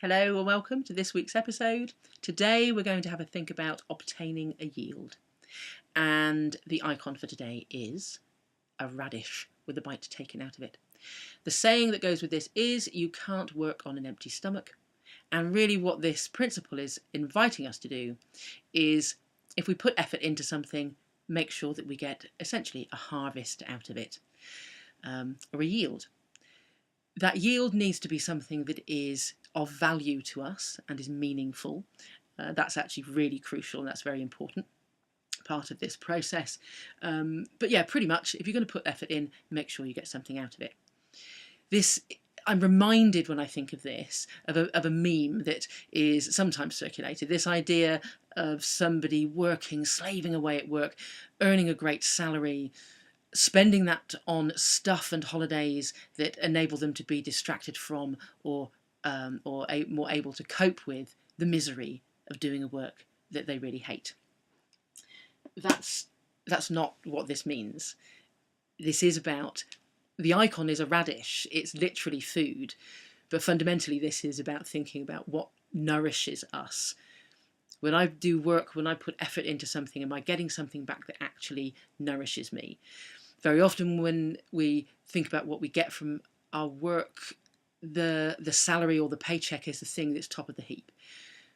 Hello and welcome to this week's episode. Today we're going to have a think about obtaining a yield. And the icon for today is a radish with a bite taken out of it. The saying that goes with this is you can't work on an empty stomach. And really what this principle is inviting us to do is if we put effort into something, make sure that we get essentially a harvest out of it, or a yield. That yield needs to be something that is of value to us and is meaningful. That's actually really crucial and that's very important part of this process. But yeah, pretty much if you're going to put effort in, make sure you get something out of it. I'm reminded when I think of this of a meme that is sometimes circulated, this idea of somebody working, slaving away at work, earning a great salary, spending that on stuff and holidays that enable them to be distracted from or more able to cope with the misery of doing a work that they really hate. That's not what this means. This is about, the icon is a radish, it's literally food, but fundamentally this is about thinking about what nourishes us. When I do work, when I put effort into something, am I getting something back that actually nourishes me? Very often when we think about what we get from our work, the salary or the paycheck is the thing that's top of the heap.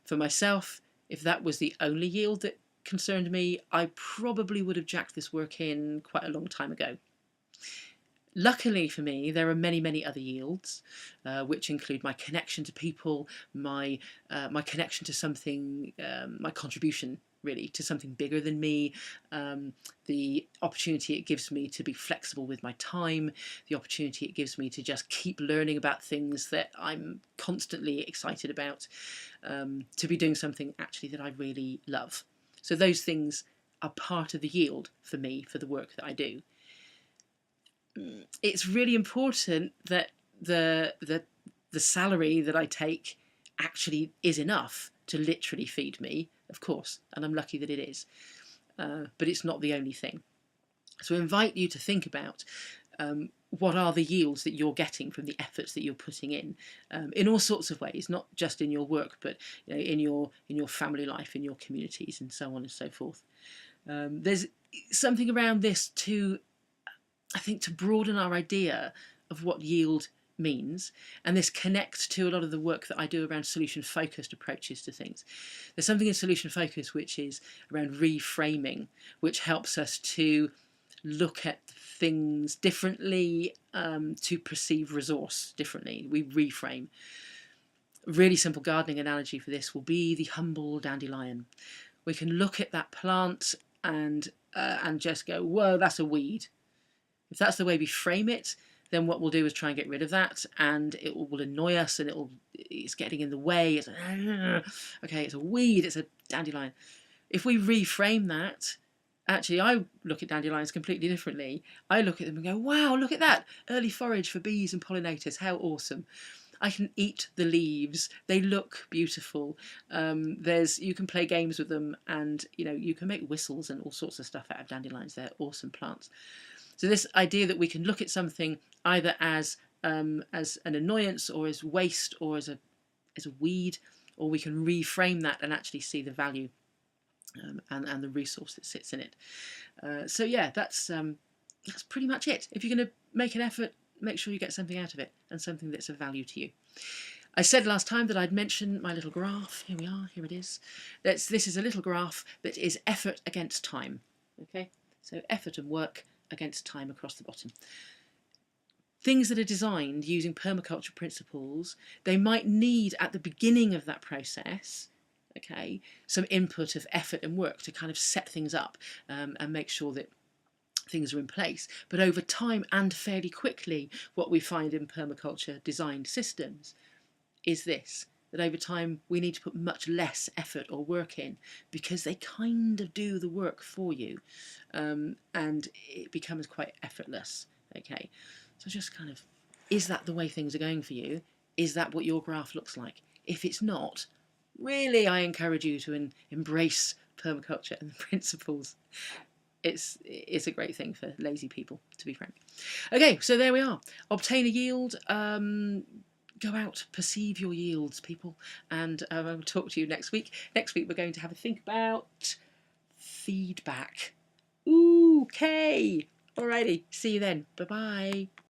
For myself, if that was the only yield that concerned me, I probably would have jacked this work in quite a long time ago. Luckily for me, there are many, many other yields, which include my connection to people, my connection to something, my contribution really to something bigger than me, the opportunity it gives me to be flexible with my time, the opportunity it gives me to just keep learning about things that I'm constantly excited about, to be doing something actually that I really love. So those things are part of the yield for me, for the work that I do. It's really important that the salary that I take actually is enough to literally feed me, of course, and I'm lucky that it is, but it's not the only thing. So I invite you to think about what are the yields that you're getting from the efforts that you're putting in all sorts of ways, not just in your work, but in your family life, in your communities, and so on and so forth. There's something around this to, I think, to broaden our idea of what yield means, and this connects to a lot of the work that I do around solution-focused approaches to things. There's something in solution focus which is around reframing, which helps us to look at things differently, to perceive resource differently. We reframe. A really simple gardening analogy for this will be the humble dandelion. We can look at that plant and just go, whoa, that's a weed. If that's the way we frame it, then what we'll do is try and get rid of that, and it will annoy us, and it's getting in the way. It's like, okay, it's a weed, it's a dandelion. If we reframe that, actually, I look at dandelions completely differently. I look at them and go, wow, look at that, early forage for bees and pollinators, how awesome. I can eat the leaves, they look beautiful. You can play games with them, and you can make whistles and all sorts of stuff out of dandelions. They're awesome plants. So this idea that we can look at something either as an annoyance or as waste or as a weed, or we can reframe that and actually see the value and the resource that sits in it. So yeah, that's pretty much it. If you're going to make an effort, make sure you get something out of it and something that's of value to you. I said last time that I'd mention my little graph. Here we are, here it is. This is a little graph that is effort against time. Okay, so effort and work against time across the bottom. Things that are designed using permaculture principles, they might need at the beginning of that process, okay, some input of effort and work to kind of set things up and make sure that things are in place. But over time and fairly quickly, what we find in permaculture designed systems is this, that over time we need to put much less effort or work in because they kind of do the work for you, and it becomes quite effortless. Okay, so just kind of, is that the way things are going for you? Is that what your graph looks like? If it's not, really I encourage you to embrace permaculture and the principles. It's a great thing for lazy people, to be frank. Okay, so there we are. Obtain a yield. go out, perceive your yields, people, and I'll talk to you next week. Next week we're going to have a think about feedback. Okay. Alrighty. See you then. Bye bye.